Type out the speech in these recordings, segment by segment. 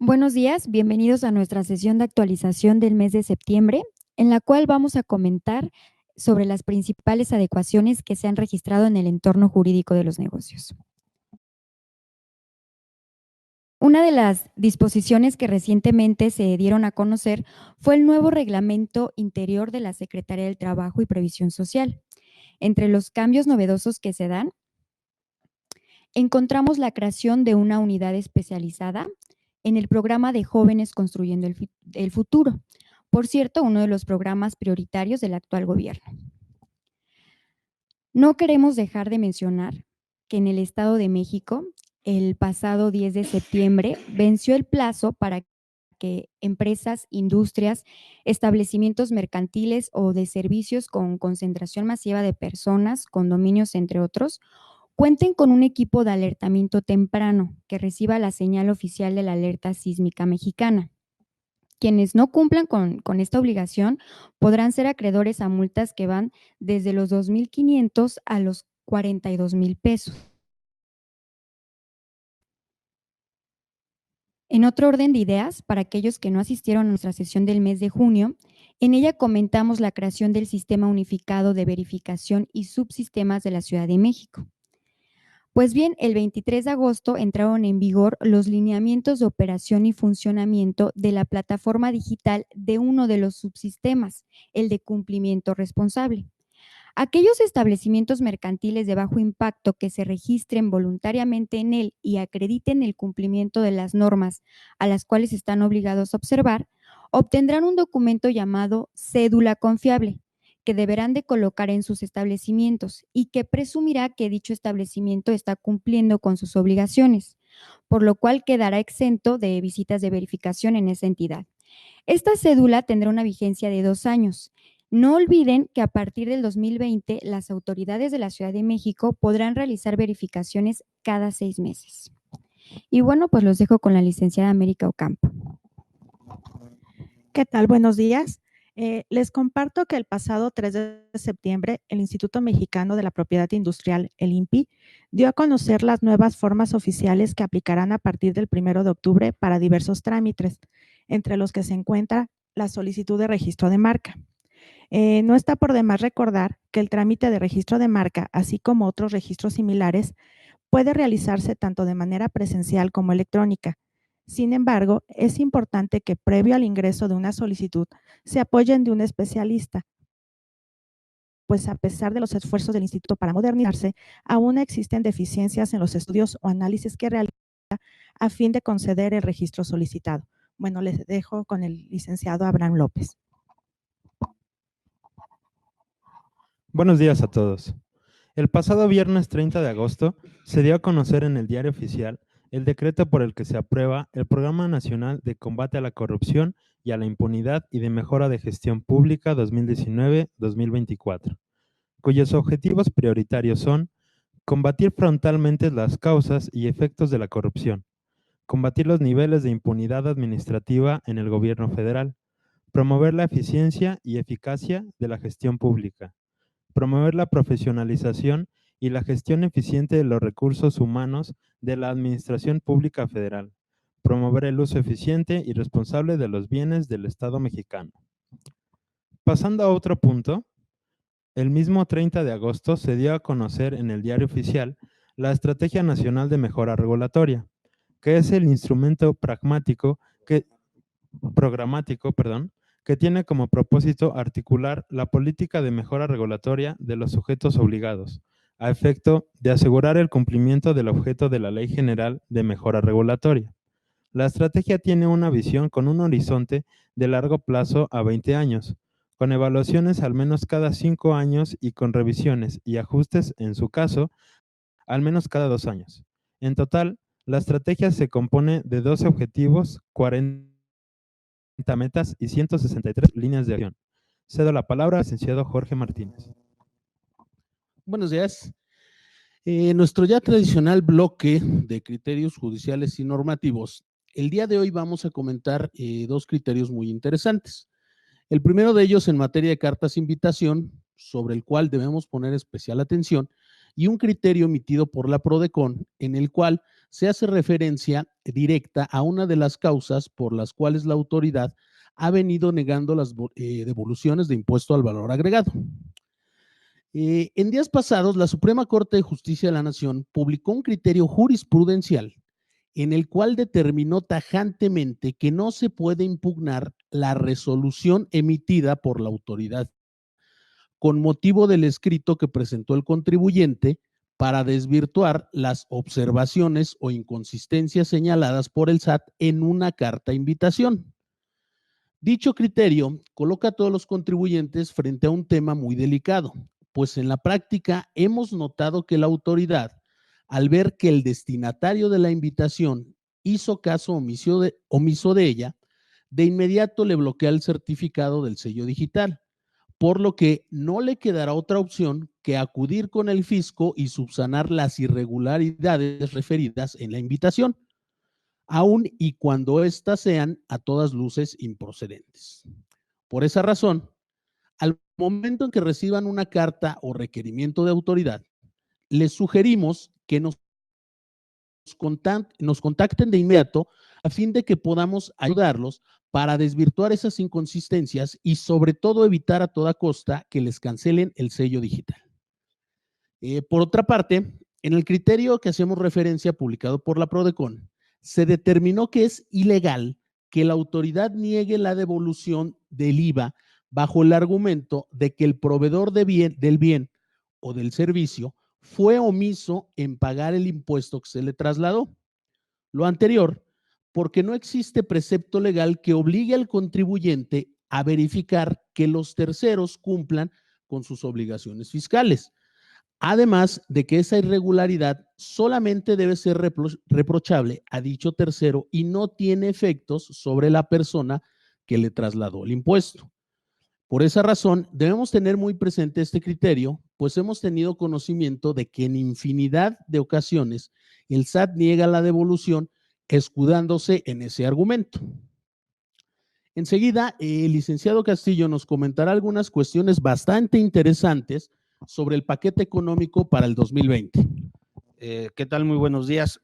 Buenos días, bienvenidos a nuestra sesión de actualización del mes de septiembre, en la cual vamos a comentar sobre las principales adecuaciones que se han registrado en el entorno jurídico de los negocios. Una de las disposiciones que recientemente se dieron a conocer fue el nuevo reglamento interior de la Secretaría del Trabajo y Previsión Social. Entre los cambios novedosos que se dan, encontramos la creación de una unidad especializada en el programa de Jóvenes Construyendo el Futuro. Por cierto, uno de los programas prioritarios del actual gobierno. No queremos dejar de mencionar que en el Estado de México, el pasado 10 de septiembre, venció el plazo para que empresas, industrias, establecimientos mercantiles o de servicios con concentración masiva de personas, condominios, entre otros, cuenten con un equipo de alertamiento temprano que reciba la señal oficial de la alerta sísmica mexicana. Quienes no cumplan con esta obligación podrán ser acreedores a multas que van desde los 2,500 a los 42,000 pesos. En otro orden de ideas, para aquellos que no asistieron a nuestra sesión del mes de junio, en ella comentamos la creación del Sistema Unificado de Verificación y Subsistemas de la Ciudad de México. Pues bien, el 23 de agosto entraron en vigor los lineamientos de operación y funcionamiento de la plataforma digital de uno de los subsistemas, el de cumplimiento responsable. Aquellos establecimientos mercantiles de bajo impacto que se registren voluntariamente en él y acrediten el cumplimiento de las normas a las cuales están obligados a observar, obtendrán un documento llamado cédula confiable, que deberán de colocar en sus establecimientos y que presumirá que dicho establecimiento está cumpliendo con sus obligaciones, por lo cual quedará exento de visitas de verificación en esa entidad. Esta cédula tendrá una vigencia de 2 años. No olviden que a partir del 2020 las autoridades de la Ciudad de México podrán realizar verificaciones cada 6 meses. Y bueno, pues los dejo con la licenciada América Ocampo. ¿Qué tal? Buenos días. Les comparto que el pasado 3 de septiembre, el Instituto Mexicano de la Propiedad Industrial, el INPI, dio a conocer las nuevas formas oficiales que aplicarán a partir del 1 de octubre para diversos trámites, entre los que se encuentra la solicitud de registro de marca. No está por demás recordar que el trámite de registro de marca, así como otros registros similares, puede realizarse tanto de manera presencial como electrónica. Sin embargo, es importante que previo al ingreso de una solicitud se apoyen de un especialista, pues a pesar de los esfuerzos del instituto para modernizarse, aún existen deficiencias en los estudios o análisis que realiza a fin de conceder el registro solicitado. Bueno, les dejo con el licenciado Abraham López. Buenos días a todos. El pasado viernes 30 de agosto se dio a conocer en el Diario Oficial el decreto por el que se aprueba el Programa Nacional de Combate a la Corrupción y a la Impunidad y de Mejora de Gestión Pública 2019-2024, cuyos objetivos prioritarios son combatir frontalmente las causas y efectos de la corrupción, combatir los niveles de impunidad administrativa en el gobierno federal, promover la eficiencia y eficacia de la gestión pública, promover la profesionalización y la gestión eficiente de los recursos humanos de la Administración Pública Federal, promover el uso eficiente y responsable de los bienes del Estado mexicano. Pasando a otro punto, el mismo 30 de agosto se dio a conocer en el Diario Oficial la Estrategia Nacional de Mejora Regulatoria, que es el instrumento programático, que tiene como propósito articular la política de mejora regulatoria de los sujetos obligados, a efecto de asegurar el cumplimiento del objeto de la Ley General de Mejora Regulatoria. La estrategia tiene una visión con un horizonte de largo plazo a 20 años, con evaluaciones al menos cada 5 años y con revisiones y ajustes, en su caso, al menos cada 2 años. En total, la estrategia se compone de 12 objetivos, 40 metas y 163 líneas de acción. Cedo la palabra al licenciado Jorge Martínez. Buenos días. Nuestro ya tradicional bloque de criterios judiciales y normativos. El día de hoy vamos a comentar dos criterios muy interesantes. El primero de ellos en materia de cartas de invitación, sobre el cual debemos poner especial atención, y un criterio emitido por la PRODECON, en el cual se hace referencia directa a una de las causas por las cuales la autoridad ha venido negando las devoluciones de impuesto al valor agregado. En días pasados, la Suprema Corte de Justicia de la Nación publicó un criterio jurisprudencial en el cual determinó tajantemente que no se puede impugnar la resolución emitida por la autoridad con motivo del escrito que presentó el contribuyente para desvirtuar las observaciones o inconsistencias señaladas por el SAT en una carta invitación. Dicho criterio coloca a todos los contribuyentes frente a un tema muy delicado, pues en la práctica hemos notado que la autoridad, al ver que el destinatario de la invitación hizo caso omiso de ella, de inmediato le bloquea el certificado del sello digital, por lo que no le quedará otra opción que acudir con el fisco y subsanar las irregularidades referidas en la invitación, aun y cuando éstas sean a todas luces improcedentes. Por esa razón, al momento en que reciban una carta o requerimiento de autoridad, les sugerimos que nos contacten de inmediato a fin de que podamos ayudarlos para desvirtuar esas inconsistencias y sobre todo evitar a toda costa que les cancelen el sello digital. Por otra parte, en el criterio que hacemos referencia publicado por la Prodecon, se determinó que es ilegal que la autoridad niegue la devolución del IVA bajo el argumento de que el proveedor del bien o del servicio fue omiso en pagar el impuesto que se le trasladó. Lo anterior, porque no existe precepto legal que obligue al contribuyente a verificar que los terceros cumplan con sus obligaciones fiscales. Además de que esa irregularidad solamente debe ser reprochable a dicho tercero y no tiene efectos sobre la persona que le trasladó el impuesto. Por esa razón, debemos tener muy presente este criterio, pues hemos tenido conocimiento de que en infinidad de ocasiones el SAT niega la devolución escudándose en ese argumento. Enseguida, el licenciado Castillo nos comentará algunas cuestiones bastante interesantes sobre el paquete económico para el 2020. ¿Qué tal? Muy buenos días.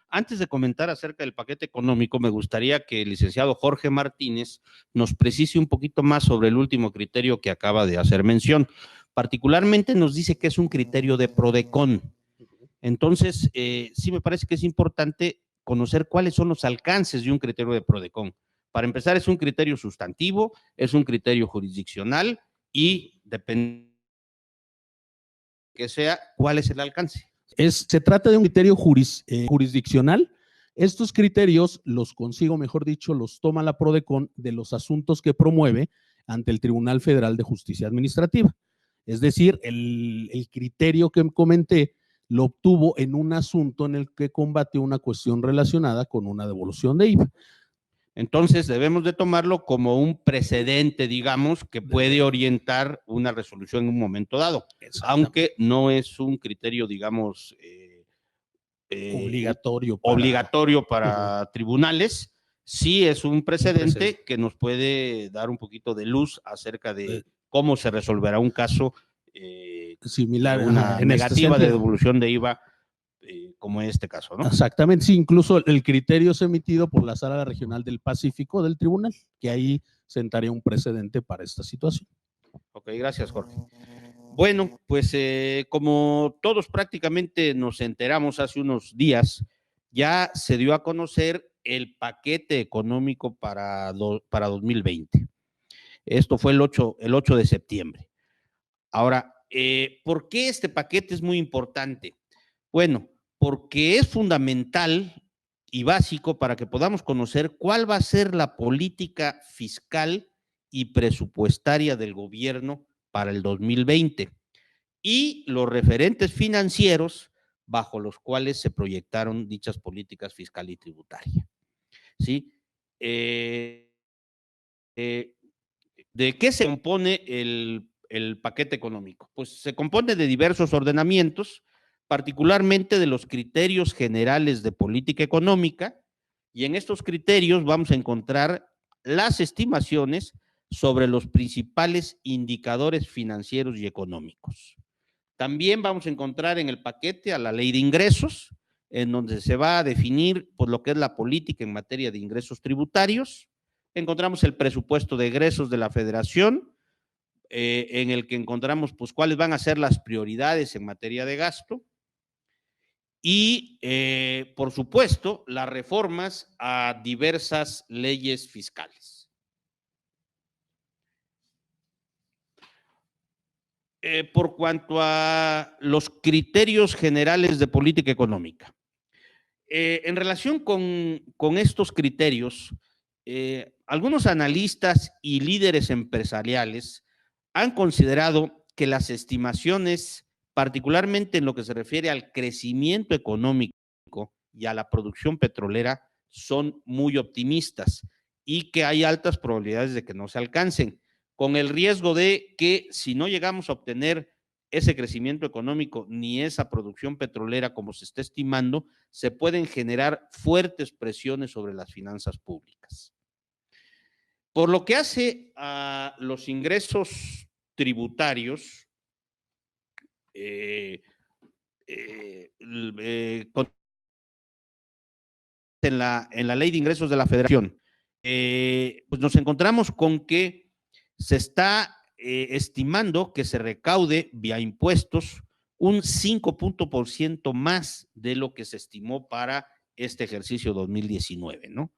Antes de comentar acerca del paquete económico, me gustaría que el licenciado Jorge Martínez nos precise un poquito más sobre el último criterio que acaba de hacer mención. Particularmente nos dice que es un criterio de Prodecon. Entonces, sí me parece que es importante conocer cuáles son los alcances de un criterio de Prodecon. Para empezar, es un criterio sustantivo, es un criterio jurisdiccional y depende que sea, ¿cuál es el alcance? Se trata de un criterio jurisdiccional. Estos criterios los consigo, mejor dicho, los toma la Prodecon de los asuntos que promueve ante el Tribunal Federal de Justicia Administrativa. Es decir, el criterio que comenté lo obtuvo en un asunto en el que combatió una cuestión relacionada con una devolución de IVA. Entonces, debemos de tomarlo como un precedente, digamos, que puede orientar una resolución en un momento dado, aunque no es un criterio, digamos, obligatorio para tribunales. Sí es un precedente que nos puede dar un poquito de luz acerca de cómo se resolverá un caso similar, una negativa de devolución de IVA, como en este caso, ¿no? Exactamente, sí, incluso el criterio es emitido por la Sala Regional del Pacífico del Tribunal, que ahí sentaría un precedente para esta situación. Ok, gracias, Jorge. Bueno, pues como todos prácticamente nos enteramos hace unos días, ya se dio a conocer el paquete económico para 2020. Esto fue el 8 de septiembre. Ahora, ¿por qué este paquete es muy importante? Bueno, porque es fundamental y básico para que podamos conocer cuál va a ser la política fiscal y presupuestaria del gobierno para el 2020 y los referentes financieros bajo los cuales se proyectaron dichas políticas fiscal y tributaria. ¿Sí? ¿De qué se compone el paquete económico? Pues se compone de diversos ordenamientos, particularmente de los criterios generales de política económica, y en estos criterios vamos a encontrar las estimaciones sobre los principales indicadores financieros y económicos. También vamos a encontrar en el paquete a la ley de ingresos en donde se va a definir pues, lo que es la política en materia de ingresos tributarios. Encontramos el presupuesto de egresos de la Federación, en el que encontramos pues, cuáles van a ser las prioridades en materia de gasto. Y, por supuesto, las reformas a diversas leyes fiscales. Por cuanto a los criterios generales de política económica, en relación con estos criterios, algunos analistas y líderes empresariales han considerado que las estimaciones, particularmente en lo que se refiere al crecimiento económico y a la producción petrolera, son muy optimistas y que hay altas probabilidades de que no se alcancen, con el riesgo de que si no llegamos a obtener ese crecimiento económico ni esa producción petrolera como se está estimando, se pueden generar fuertes presiones sobre las finanzas públicas. Por lo que hace a los ingresos tributarios, en la Ley de Ingresos de la Federación, pues nos encontramos con que se está estimando que se recaude vía impuestos un 5% más de lo que se estimó para este ejercicio 2019, ¿no?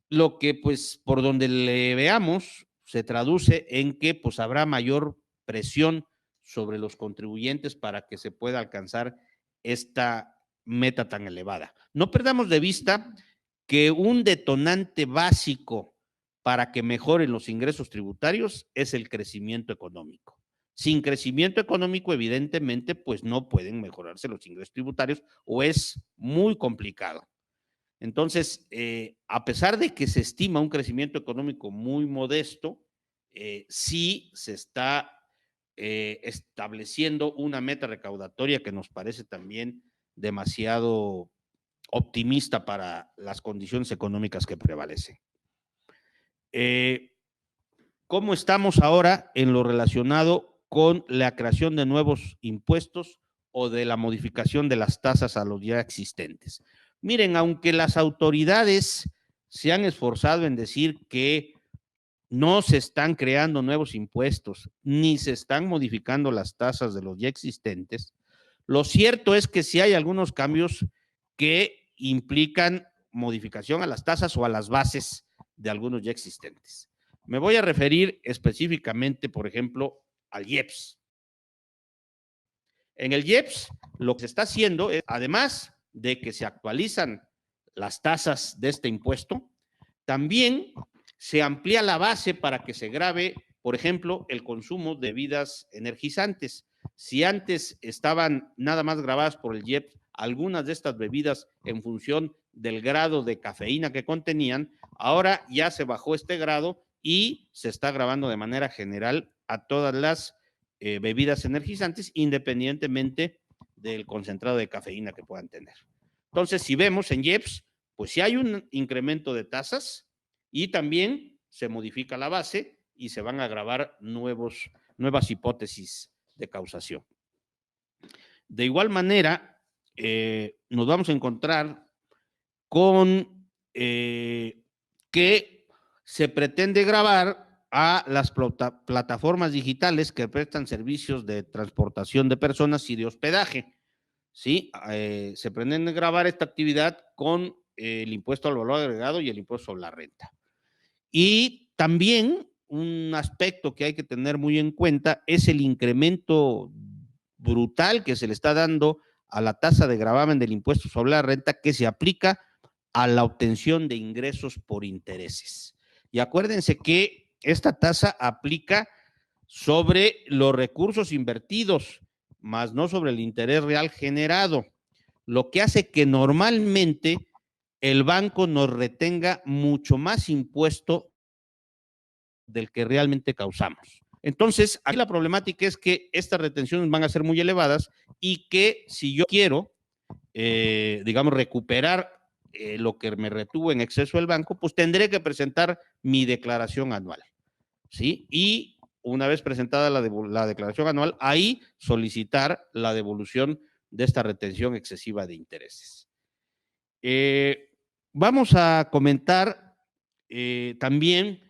Lo que, pues, por donde le veamos, se traduce en que, pues, habrá mayor presión sobre los contribuyentes para que se pueda alcanzar esta meta tan elevada. No perdamos de vista que un detonante básico para que mejoren los ingresos tributarios es el crecimiento económico. Sin crecimiento económico, evidentemente, pues no pueden mejorarse los ingresos tributarios o es muy complicado. Entonces, a pesar de que se estima un crecimiento económico muy modesto, sí se está estableciendo una meta recaudatoria que nos parece también demasiado optimista para las condiciones económicas que prevalecen. ¿Cómo estamos ahora en lo relacionado con la creación de nuevos impuestos o de la modificación de las tasas a los ya existentes? Miren, aunque las autoridades se han esforzado en decir que no se están creando nuevos impuestos ni se están modificando las tasas de los ya existentes, lo cierto es que sí hay algunos cambios que implican modificación a las tasas o a las bases de algunos ya existentes. Me voy a referir específicamente, por ejemplo, al IEPS. En el IEPS, lo que se está haciendo es, además de que se actualizan las tasas de este impuesto, también se amplía la base para que se grave, por ejemplo, el consumo de bebidas energizantes. Si antes estaban nada más grabadas por el IEPS algunas de estas bebidas en función del grado de cafeína que contenían, ahora ya se bajó este grado y se está grabando de manera general a todas las bebidas energizantes, independientemente del concentrado de cafeína que puedan tener. Entonces, si vemos en IEPS, pues sí hay un incremento de tasas y también se modifica la base y se van a grabar nuevas hipótesis de causación. De igual manera, nos vamos a encontrar con que se pretende gravar a las plataformas digitales que prestan servicios de transportación de personas y de hospedaje. ¿Sí? Se pretende gravar esta actividad con el impuesto al valor agregado y el impuesto sobre la renta. Y también un aspecto que hay que tener muy en cuenta es el incremento brutal que se le está dando a la tasa de gravamen del impuesto sobre la renta que se aplica a la obtención de ingresos por intereses. Y acuérdense que esta tasa aplica sobre los recursos invertidos, más no sobre el interés real generado, lo que hace que normalmente el banco nos retenga mucho más impuesto del que realmente causamos. Entonces, aquí la problemática es que estas retenciones van a ser muy elevadas y que si yo quiero, digamos, recuperar lo que me retuvo en exceso el banco, pues tendré que presentar mi declaración anual, ¿sí? Y una vez presentada la declaración anual, ahí solicitar la devolución de esta retención excesiva de intereses. Vamos a comentar también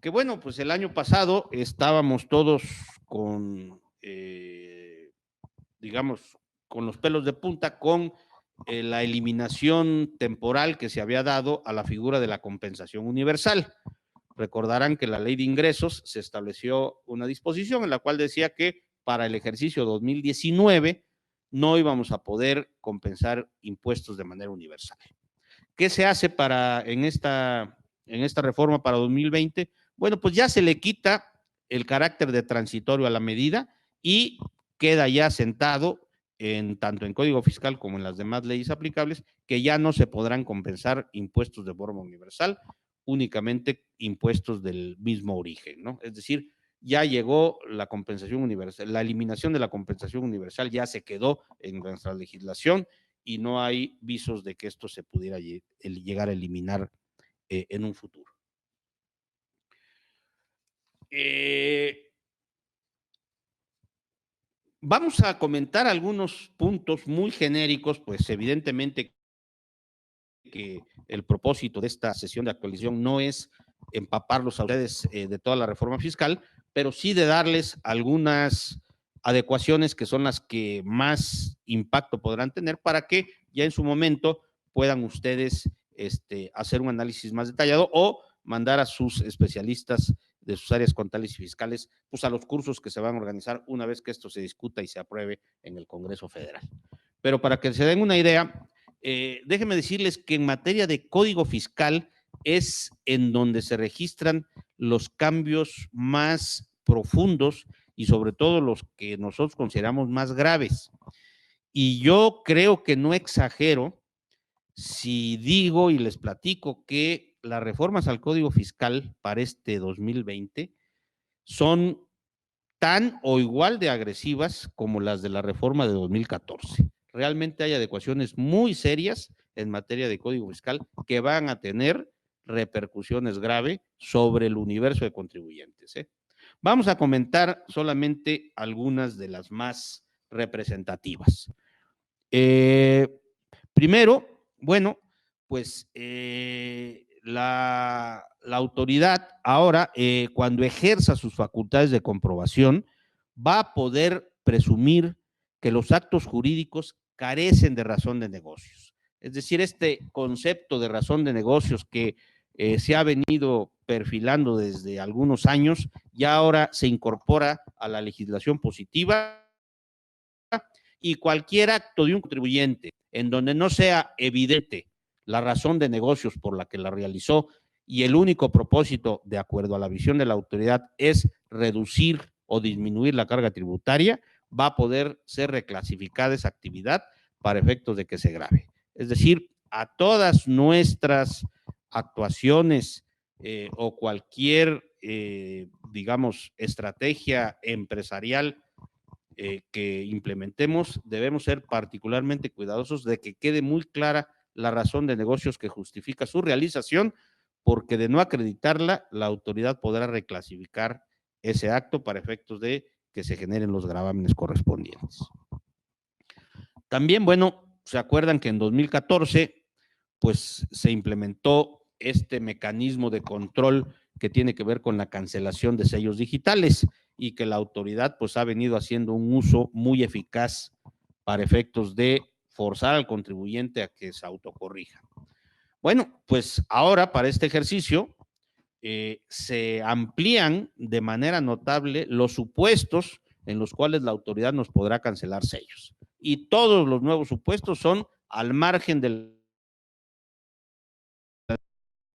que, bueno, pues el año pasado estábamos todos con, digamos, con los pelos de punta con la eliminación temporal que se había dado a la figura de la compensación universal. Recordarán que la ley de ingresos se estableció una disposición en la cual decía que para el ejercicio 2019 no íbamos a poder compensar impuestos de manera universal. ¿Qué se hace en esta reforma para 2020? Bueno, pues ya se le quita el carácter de transitorio a la medida y queda ya sentado tanto en Código Fiscal como en las demás leyes aplicables, que ya no se podrán compensar impuestos de forma universal, únicamente impuestos del mismo origen, ¿no? Es decir, ya llegó la compensación universal, la eliminación de la compensación universal ya se quedó en nuestra legislación y no hay visos de que esto se pudiera llegar a eliminar en un futuro. Vamos a comentar algunos puntos muy genéricos, pues evidentemente que el propósito de esta sesión de actualización no es empaparlos a ustedes de toda la reforma fiscal, pero sí de darles algunas adecuaciones que son las que más impacto podrán tener para que ya en su momento puedan ustedes hacer un análisis más detallado o mandar a sus especialistas de sus áreas contables y fiscales pues a los cursos que se van a organizar una vez que esto se discuta y se apruebe en el Congreso Federal. Pero para que se den una idea, déjenme decirles que en materia de código fiscal es en donde se registran los cambios más profundos y sobre todo los que nosotros consideramos más graves. Y yo creo que no exagero si digo y les platico que las reformas al código fiscal para este 2020 son tan o igual de agresivas como las de la reforma de 2014. Realmente hay adecuaciones muy serias en materia de código fiscal que van a tener repercusiones graves sobre el universo de contribuyentes. Vamos a comentar solamente algunas de las más representativas. Primero, bueno, pues la autoridad ahora, cuando ejerza sus facultades de comprobación, va a poder presumir que los actos jurídicos carecen de razón de negocios. Es decir, este concepto de razón de negocios que se ha venido perfilando desde algunos años, ya ahora se incorpora a la legislación positiva y cualquier acto de un contribuyente en donde no sea evidente la razón de negocios por la que la realizó y el único propósito, de acuerdo a la visión de la autoridad, es reducir o disminuir la carga tributaria, va a poder ser reclasificada esa actividad para efectos de que se grave. Es decir, a todas nuestras actuaciones o cualquier, digamos, estrategia empresarial que implementemos, debemos ser particularmente cuidadosos de que quede muy clara la razón de negocios que justifica su realización, porque de no acreditarla, la autoridad podrá reclasificar ese acto para efectos de que se generen los gravámenes correspondientes. También, bueno, se acuerdan que en 2014, pues se implementó este mecanismo de control que tiene que ver con la cancelación de sellos digitales y que la autoridad pues ha venido haciendo un uso muy eficaz para efectos de forzar al contribuyente a que se autocorrija. Bueno, pues ahora para este ejercicio se amplían de manera notable los supuestos en los cuales la autoridad nos podrá cancelar sellos. Y todos los nuevos supuestos son al margen del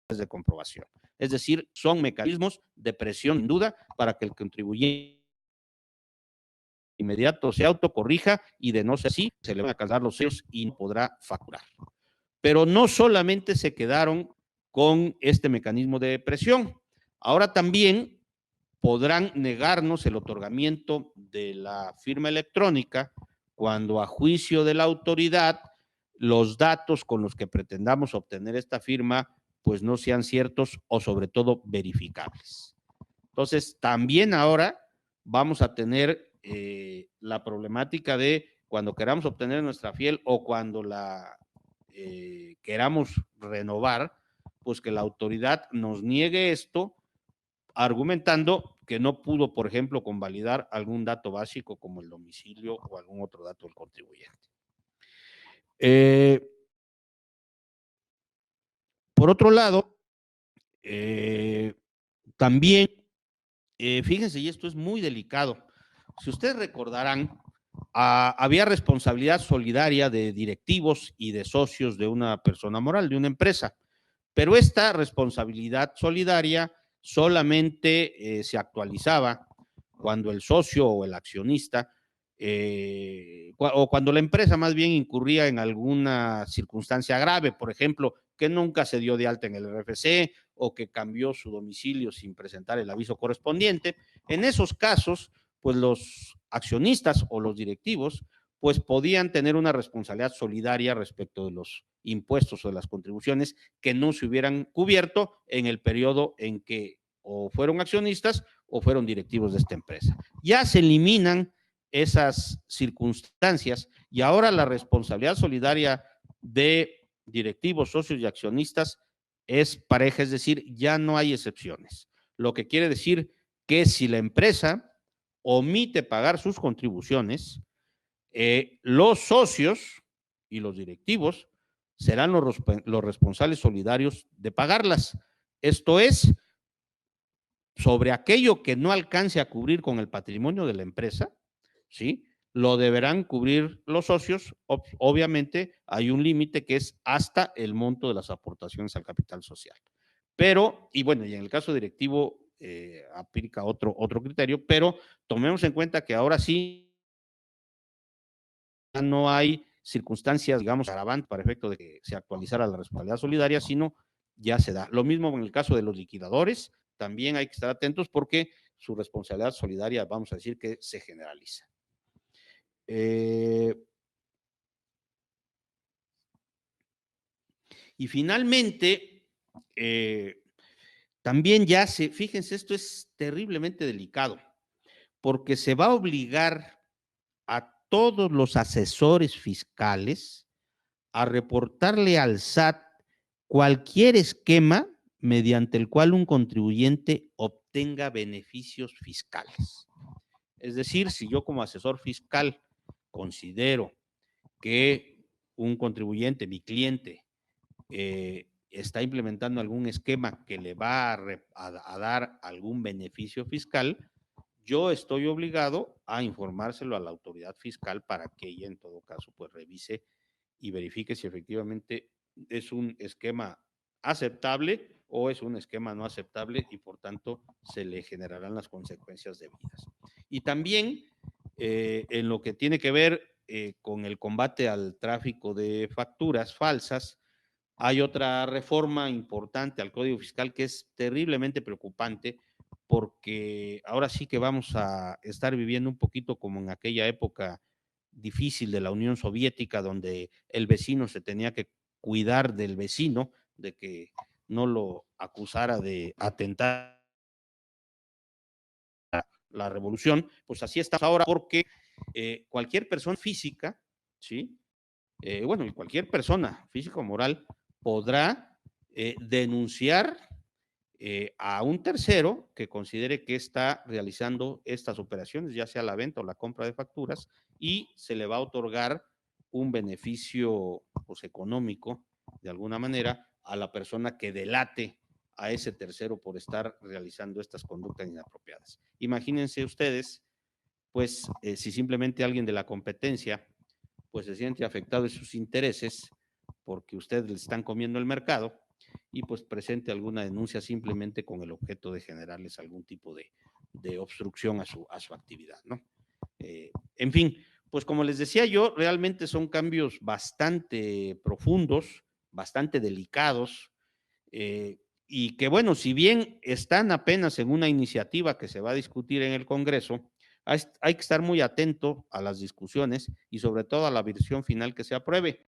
de comprobación. Es decir, son mecanismos de presión, sin duda, para que el contribuyente inmediato se autocorrija y de no ser así, se le van a cancelar los sellos y no podrá facturar. Pero no solamente se quedaron con este mecanismo de presión, ahora también podrán negarnos el otorgamiento de la firma electrónica cuando a juicio de la autoridad los datos con los que pretendamos obtener esta firma pues no sean ciertos o sobre todo verificables. Entonces, también ahora vamos a tener la problemática de cuando queramos obtener nuestra fiel o cuando la queramos renovar, pues que la autoridad nos niegue esto, argumentando que no pudo, por ejemplo, convalidar algún dato básico como el domicilio o algún otro dato del contribuyente. Por otro lado, también, fíjense, y esto es muy delicado, si ustedes recordarán, había responsabilidad solidaria de directivos y de socios de una persona moral, de una empresa, pero esta responsabilidad solidaria solamente se actualizaba cuando el socio o el accionista, o cuando la empresa más bien incurría en alguna circunstancia grave, por ejemplo, que nunca se dio de alta en el RFC o que cambió su domicilio sin presentar el aviso correspondiente. En esos casos, pues los accionistas o los directivos, pues podían tener una responsabilidad solidaria respecto de los impuestos o de las contribuciones que no se hubieran cubierto en el periodo en que o fueron accionistas o fueron directivos de esta empresa. Ya se eliminan esas circunstancias y ahora la responsabilidad solidaria de directivos, socios y accionistas es pareja, es decir, ya no hay excepciones. Lo que quiere decir que si la empresa omite pagar sus contribuciones, los socios y los directivos serán los responsables solidarios de pagarlas. Esto es, sobre aquello que no alcance a cubrir con el patrimonio de la empresa, ¿sí? Lo deberán cubrir los socios. Obviamente hay un límite que es hasta el monto de las aportaciones al capital social. Pero, y bueno, y en el caso directivo aplica otro criterio, pero tomemos en cuenta que ahora sí no hay circunstancias, digamos, agravantes para efecto de que se actualizara la responsabilidad solidaria, sino ya se da. Lo mismo en el caso de los liquidadores, también hay que estar atentos porque su responsabilidad solidaria, vamos a decir que se generaliza. Y finalmente, también ya fíjense, esto es terriblemente delicado, porque se va a obligar a todos los asesores fiscales a reportarle al SAT cualquier esquema mediante el cual un contribuyente obtenga beneficios fiscales. Es decir, si yo como asesor fiscal considero que un contribuyente, mi cliente, está implementando algún esquema que le va a dar algún beneficio fiscal, yo estoy obligado a informárselo a la autoridad fiscal para que ella en todo caso pues revise y verifique si efectivamente es un esquema aceptable o es un esquema no aceptable y por tanto se le generarán las consecuencias debidas. Y también en lo que tiene que ver con el combate al tráfico de facturas falsas, hay otra reforma importante al Código Fiscal que es terriblemente preocupante porque ahora sí que vamos a estar viviendo un poquito como en aquella época difícil de la Unión Soviética, donde el vecino se tenía que cuidar del vecino, de que no lo acusara de atentar a la revolución, pues así está ahora porque cualquier persona física, ¿sí? Bueno, y cualquier persona física o moral podrá denunciar a un tercero que considere que está realizando estas operaciones, ya sea la venta o la compra de facturas, y se le va a otorgar un beneficio pues, económico, de alguna manera, a la persona que delate a ese tercero por estar realizando estas conductas inapropiadas. Imagínense ustedes, pues, si simplemente alguien de la competencia pues se siente afectado en sus intereses porque ustedes le están comiendo el mercado y pues presente alguna denuncia simplemente con el objeto de generarles algún tipo de obstrucción a su actividad, ¿no? En fin, pues como les decía yo, realmente son cambios bastante profundos, bastante delicados, y que bueno, si bien están apenas en una iniciativa que se va a discutir en el Congreso, hay que estar muy atento a las discusiones y sobre todo a la versión final que se apruebe.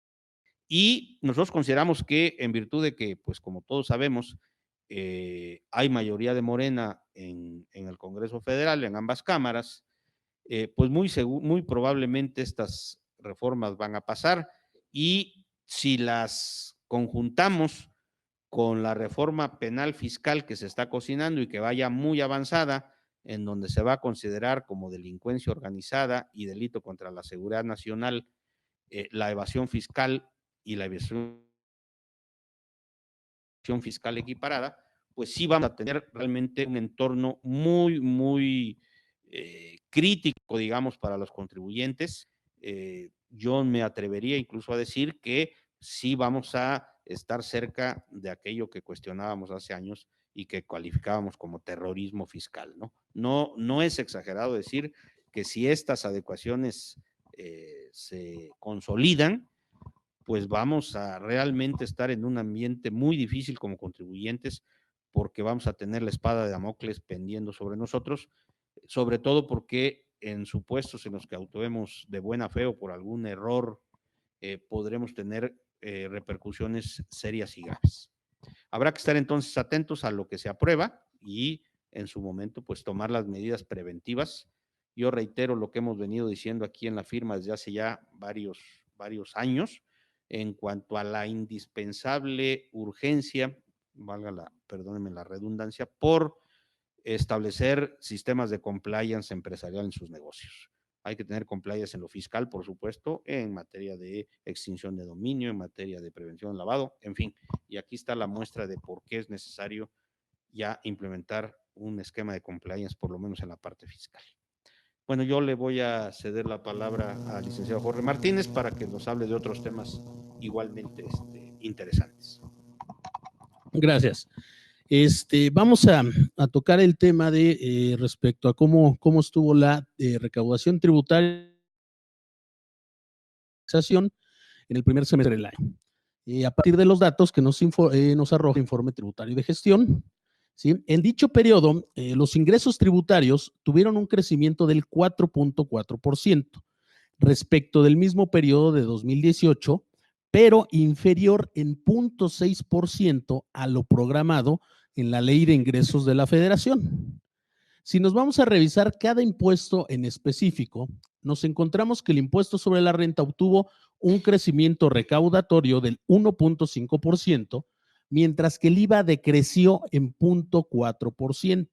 Y nosotros consideramos que en virtud de que, pues como todos sabemos, hay mayoría de Morena en el Congreso Federal, en ambas cámaras, pues muy probablemente estas reformas van a pasar y si las conjuntamos con la reforma penal fiscal que se está cocinando y que vaya muy avanzada, en donde se va a considerar como delincuencia organizada y delito contra la seguridad nacional, la evasión fiscal y la evasión fiscal equiparada, pues sí vamos a tener realmente un entorno muy crítico, digamos, para los contribuyentes. Yo me atrevería incluso a decir que sí vamos a estar cerca de aquello que cuestionábamos hace años y que calificábamos como terrorismo fiscal, ¿no? No es exagerado decir que si estas adecuaciones se consolidan, pues vamos a realmente estar en un ambiente muy difícil como contribuyentes, porque vamos a tener la espada de Damocles pendiendo sobre nosotros, sobre todo porque en supuestos en los que actuemos de buena fe o por algún error, podremos tener repercusiones serias y graves. Habrá que estar entonces atentos a lo que se aprueba y en su momento pues tomar las medidas preventivas. Yo reitero lo que hemos venido diciendo aquí en la firma desde hace ya varios años en cuanto a la indispensable urgencia, perdónenme la redundancia, por establecer sistemas de compliance empresarial en sus negocios. Hay que tener compliance en lo fiscal, por supuesto, en materia de extinción de dominio, en materia de prevención de lavado, en fin. Y aquí está la muestra de por qué es necesario ya implementar un esquema de compliance, por lo menos en la parte fiscal. Bueno, yo le voy a ceder la palabra al licenciado Jorge Martínez para que nos hable de otros temas igualmente interesantes. Gracias. Vamos a tocar el tema de respecto a cómo estuvo la recaudación tributaria en el primer semestre del año. A partir de los datos que nos arroja el informe tributario de gestión, ¿sí? En dicho periodo, los ingresos tributarios tuvieron un crecimiento del 4.4% respecto del mismo periodo de 2018, pero inferior en 0.6% a lo programado en la Ley de Ingresos de la Federación. Si nos vamos a revisar cada impuesto en específico, nos encontramos que el impuesto sobre la renta obtuvo un crecimiento recaudatorio del 1.5%, mientras que el IVA decreció en 0.4%.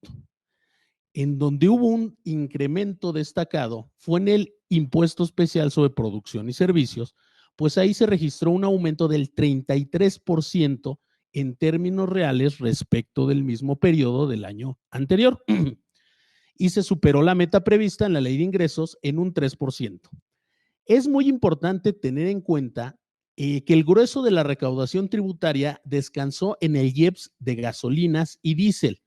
En donde hubo un incremento destacado fue en el impuesto especial sobre producción y servicios, pues ahí se registró un aumento del 33% en términos reales respecto del mismo periodo del año anterior. Y se superó la meta prevista en la Ley de Ingresos en un 3%. Es muy importante tener en cuenta que el grueso de la recaudación tributaria descansó en el IEPS de gasolinas y diésel,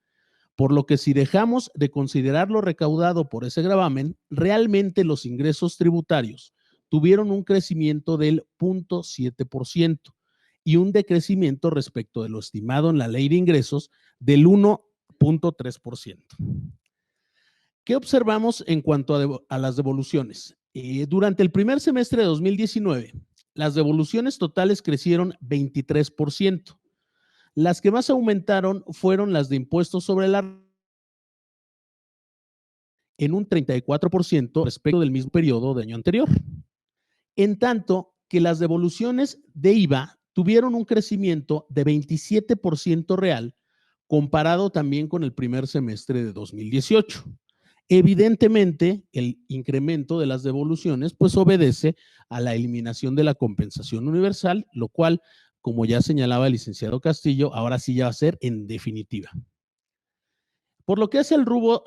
por lo que si dejamos de considerar lo recaudado por ese gravamen, realmente los ingresos tributarios tuvieron un crecimiento del 0.7% y un decrecimiento respecto de lo estimado en la Ley de Ingresos del 1.3%. ¿Qué observamos en cuanto a las devoluciones? Durante el primer semestre de 2019, las devoluciones totales crecieron 23%. Las que más aumentaron fueron las de impuestos sobre la en un 34% respecto del mismo periodo del año anterior. En tanto que las devoluciones de IVA tuvieron un crecimiento de 27% real comparado también con el primer semestre de 2018. Evidentemente, el incremento de las devoluciones pues obedece a la eliminación de la compensación universal, lo cual, como ya señalaba el licenciado Castillo, ahora sí ya va a ser en definitiva. Por lo que hace al rubro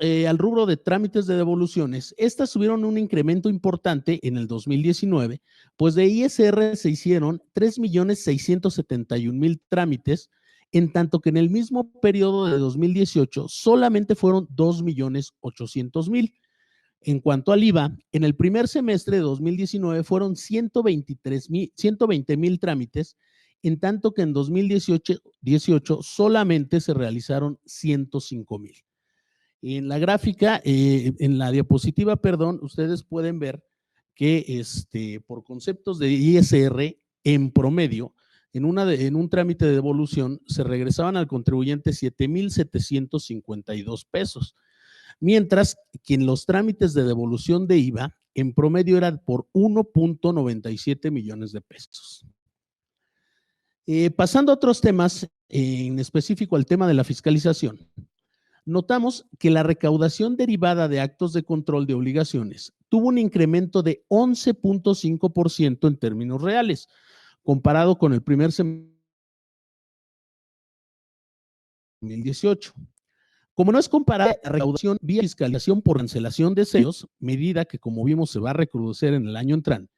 de trámites de devoluciones, estas tuvieron un incremento importante en el 2019, pues de ISR se hicieron 3.671.000 trámites, en tanto que en el mismo periodo de 2018 solamente fueron 2.800.000. En cuanto al IVA, en el primer semestre de 2019 fueron 120.000 trámites, en tanto que en 2018 solamente se realizaron 105.000. En la gráfica, en la diapositiva, perdón, ustedes pueden ver que por conceptos de ISR, en promedio, en un trámite de devolución, se regresaban al contribuyente 7.752 pesos, mientras que en los trámites de devolución de IVA, en promedio eran por 1.97 millones de pesos. Pasando a otros temas, en específico al tema de la fiscalización, notamos que la recaudación derivada de actos de control de obligaciones tuvo un incremento de 11.5% en términos reales, comparado con el primer semestre de 2018. Como no es comparable la recaudación vía fiscalización por cancelación de sellos, medida que como vimos se va a recrudecer en el año entrante,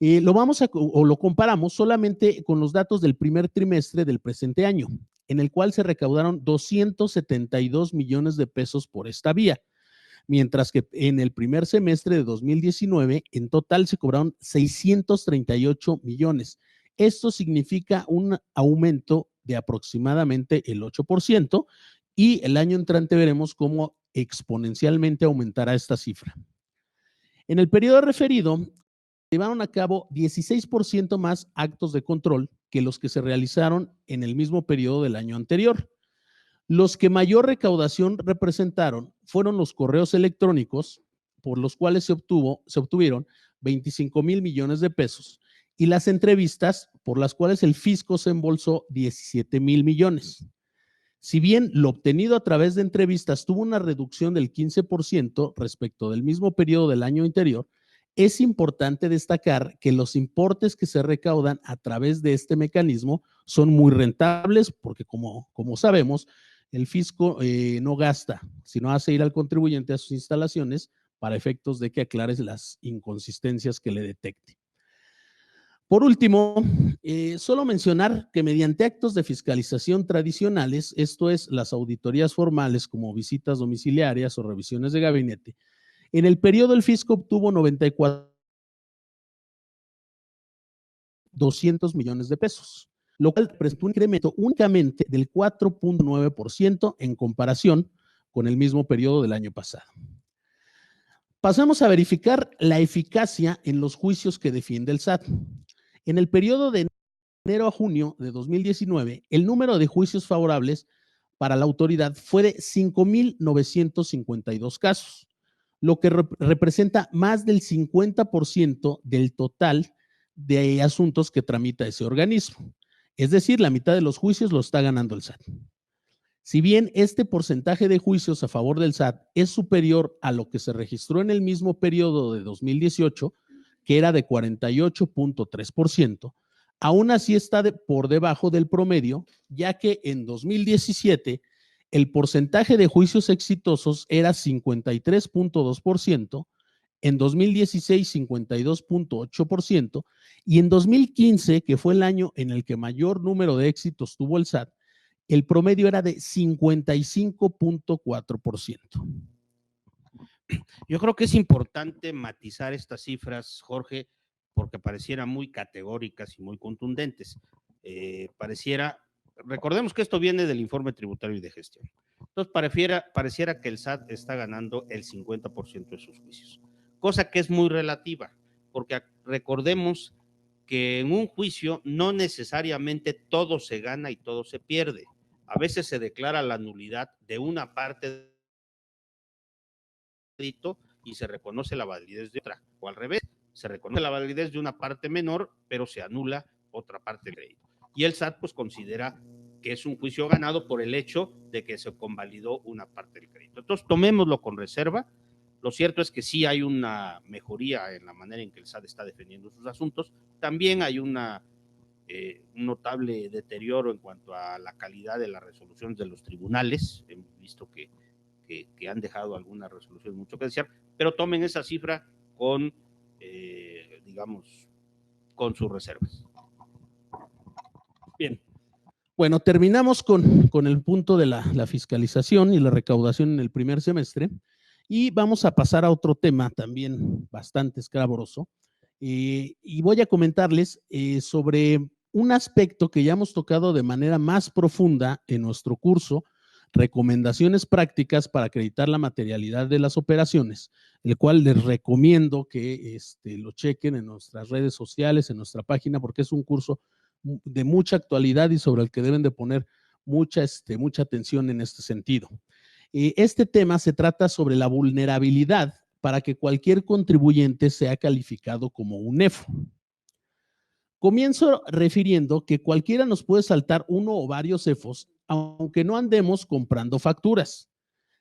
lo comparamos solamente con los datos del primer trimestre del presente año, en el cual se recaudaron 272 millones de pesos por esta vía, mientras que en el primer semestre de 2019 en total se cobraron 638 millones. Esto significa un aumento de aproximadamente el 8%, y el año entrante veremos cómo exponencialmente aumentará esta cifra. En el periodo referido, llevaron a cabo 16% más actos de control que los que se realizaron en el mismo periodo del año anterior. Los que mayor recaudación representaron fueron los correos electrónicos, por los cuales se obtuvieron 25 mil millones de pesos, y las entrevistas, por las cuales el fisco se embolsó 17 mil millones. Si bien lo obtenido a través de entrevistas tuvo una reducción del 15% respecto del mismo periodo del año anterior, es importante destacar que los importes que se recaudan a través de este mecanismo son muy rentables porque, como sabemos, el fisco no gasta, sino hace ir al contribuyente a sus instalaciones para efectos de que aclare las inconsistencias que le detecte. Por último, solo mencionar que mediante actos de fiscalización tradicionales, esto es, las auditorías formales como visitas domiciliarias o revisiones de gabinete, en el periodo el fisco obtuvo 200 millones de pesos, lo cual representó un incremento únicamente del 4.9% en comparación con el mismo periodo del año pasado. Pasamos a verificar la eficacia en los juicios que defiende el SAT. En el periodo de enero a junio de 2019, el número de juicios favorables para la autoridad fue de 5,952 casos, lo que representa más del 50% del total de asuntos que tramita ese organismo. Es decir, la mitad de los juicios lo está ganando el SAT. Si bien este porcentaje de juicios a favor del SAT es superior a lo que se registró en el mismo periodo de 2018, que era de 48.3%, aún así está por debajo del promedio, ya que en 2017 el porcentaje de juicios exitosos era 53.2%, en 2016 52.8%, y en 2015, que fue el año en el que mayor número de éxitos tuvo el SAT, el promedio era de 55.4%. Yo creo que es importante matizar estas cifras, Jorge, porque parecieran muy categóricas y muy contundentes. Recordemos que esto viene del informe tributario y de gestión. Entonces, pareciera que el SAT está ganando el 50% de sus juicios, cosa que es muy relativa, porque recordemos que en un juicio no necesariamente todo se gana y todo se pierde. A veces se declara la nulidad de una parte y se reconoce la validez de otra, o al revés, se reconoce la validez de una parte menor, pero se anula otra parte del crédito. Y el SAT pues considera que es un juicio ganado por el hecho de que se convalidó una parte del crédito. Entonces, tomémoslo con reserva. Lo cierto es que sí hay una mejoría en la manera en que el SAT está defendiendo sus asuntos. También hay un notable deterioro en cuanto a la calidad de las resoluciones de los tribunales. Hemos visto que han dejado algunas resoluciones mucho que desear, pero tomen esa cifra con, digamos, con sus reservas. Bien. Bueno, terminamos con el punto de la fiscalización y la recaudación en el primer semestre, y vamos a pasar a otro tema también bastante escabroso, y voy a comentarles sobre un aspecto que ya hemos tocado de manera más profunda en nuestro curso, Recomendaciones prácticas para acreditar la materialidad de las operaciones, el cual les recomiendo que lo chequen en nuestras redes sociales, en nuestra página, porque es un curso de mucha actualidad y sobre el que deben de poner mucha atención en este sentido. Este tema se trata sobre la vulnerabilidad para que cualquier contribuyente sea calificado como un EFO. Comienzo refiriendo que cualquiera nos puede saltar uno o varios CEFOS, aunque no andemos comprando facturas,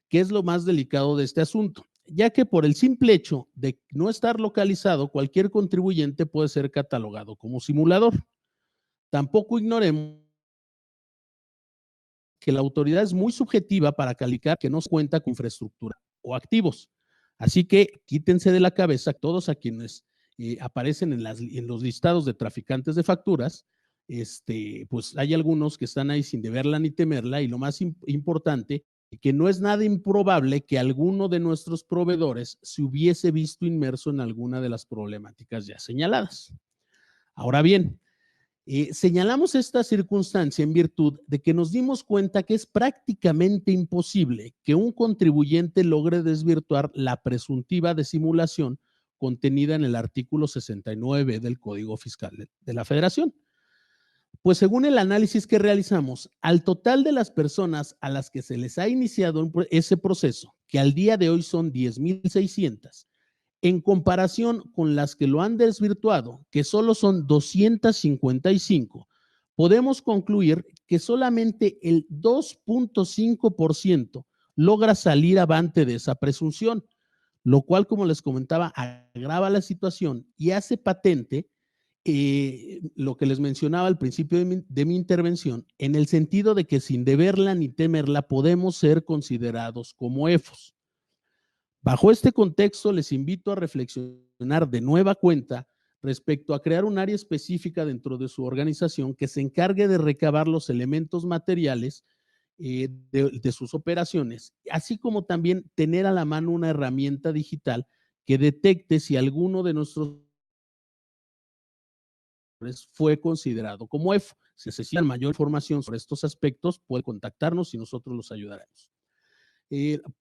que es lo más delicado de este asunto, ya que por el simple hecho de no estar localizado, cualquier contribuyente puede ser catalogado como simulador. Tampoco ignoremos que la autoridad es muy subjetiva para calificar que no se cuenta con infraestructura o activos. Así que quítense de la cabeza todos a quienes aparecen en los listados de traficantes de facturas, pues hay algunos que están ahí sin deberla ni temerla, y lo más importante, que no es nada improbable que alguno de nuestros proveedores se hubiese visto inmerso en alguna de las problemáticas ya señaladas. Ahora bien, señalamos esta circunstancia en virtud de que nos dimos cuenta que es prácticamente imposible que un contribuyente logre desvirtuar la presuntiva de simulación contenida en el artículo 69 del Código Fiscal de la Federación. Pues según el análisis que realizamos, al total de las personas a las que se les ha iniciado ese proceso, que al día de hoy son 10,600, en comparación con las que lo han desvirtuado, que solo son 255, podemos concluir que solamente el 2.5% logra salir avante de esa presunción, lo cual, como les comentaba, agrava la situación y hace patente lo que les mencionaba al principio de mi intervención, en el sentido de que sin deberla ni temerla podemos ser considerados como EFOS. Bajo este contexto, les invito a reflexionar de nueva cuenta respecto a crear un área específica dentro de su organización que se encargue de recabar los elementos materiales de sus operaciones, así como también tener a la mano una herramienta digital que detecte si alguno de nuestros fue considerado como EFO. Si necesitan mayor información sobre estos aspectos, pueden contactarnos y nosotros los ayudaremos.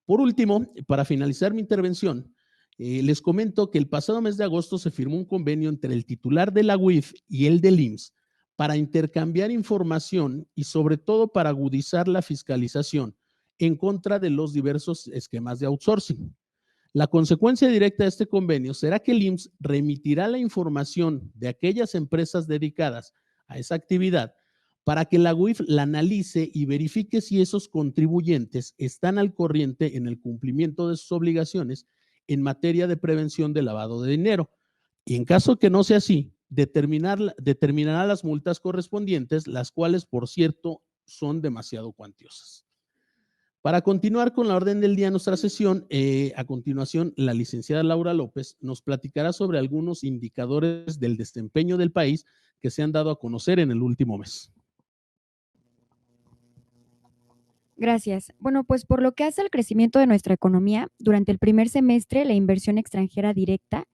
Por último, para finalizar mi intervención, les comento que el pasado mes de agosto se firmó un convenio entre el titular de la UIF y el del IMSS para intercambiar información y sobre todo para agudizar la fiscalización en contra de los diversos esquemas de outsourcing. La consecuencia directa de este convenio será que el IMSS remitirá la información de aquellas empresas dedicadas a esa actividad para que la UIF la analice y verifique si esos contribuyentes están al corriente en el cumplimiento de sus obligaciones en materia de prevención de lavado de dinero. Y en caso que no sea así, determinará las multas correspondientes, las cuales, por cierto, son demasiado cuantiosas. Para continuar con la orden del día de nuestra sesión, a continuación, la licenciada Laura López nos platicará sobre algunos indicadores del desempeño del país que se han dado a conocer en el último mes. Gracias. Bueno, pues por lo que hace al crecimiento de nuestra economía, durante el primer semestre la inversión extranjera directa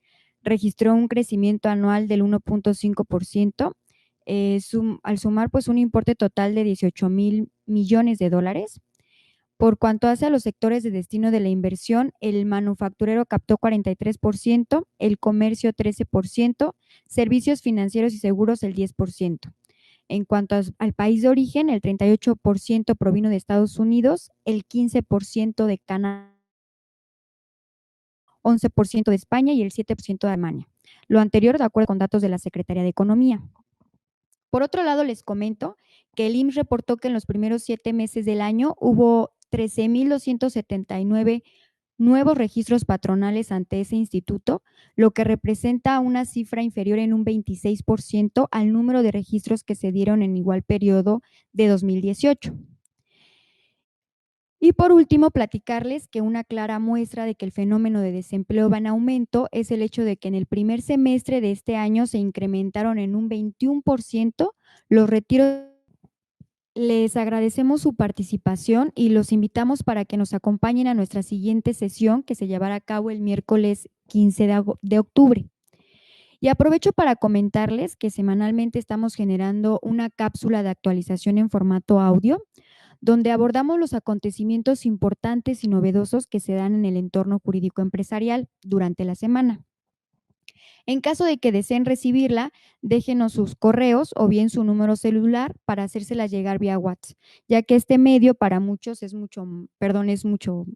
registró un crecimiento anual del 1.5%, al sumar pues un importe total de 18,000 millones de dólares. Por cuanto hace a los sectores de destino de la inversión, el manufacturero captó 43%, el comercio 13%, servicios financieros y seguros el 10%. En cuanto al país de origen, el 38% provino de Estados Unidos, el 15% de Canadá, 11% de España y el 7% de Alemania. Lo anterior de acuerdo con datos de la Secretaría de Economía. Por otro lado, les comento que el IMSS reportó que en los primeros 7 meses del año hubo 13,279 nuevos registros patronales ante ese instituto, lo que representa una cifra inferior en un 26% al número de registros que se dieron en igual periodo de 2018. Y por último, platicarles que una clara muestra de que el fenómeno de desempleo va en aumento es el hecho de que en el primer semestre de este año se incrementaron en un 21% los retiros. Les agradecemos su participación y los invitamos para que nos acompañen a nuestra siguiente sesión que se llevará a cabo el miércoles 15 de octubre. Y aprovecho para comentarles que semanalmente estamos generando una cápsula de actualización en formato audio, donde abordamos los acontecimientos importantes y novedosos que se dan en el entorno jurídico empresarial durante la semana. En caso de que deseen recibirla, déjenos sus correos o bien su número celular para hacérsela llegar vía WhatsApp, ya que este medio para muchos es mucho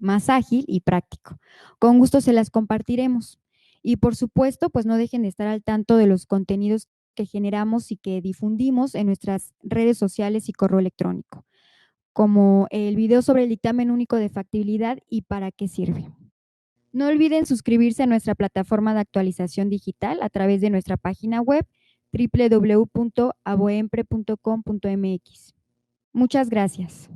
más ágil y práctico. Con gusto se las compartiremos. Y por supuesto, pues no dejen de estar al tanto de los contenidos que generamos y que difundimos en nuestras redes sociales y correo electrónico, como el video sobre el dictamen único de factibilidad y para qué sirve. No olviden suscribirse a nuestra plataforma de actualización digital a través de nuestra página web www.aboempre.com.mx. Muchas gracias.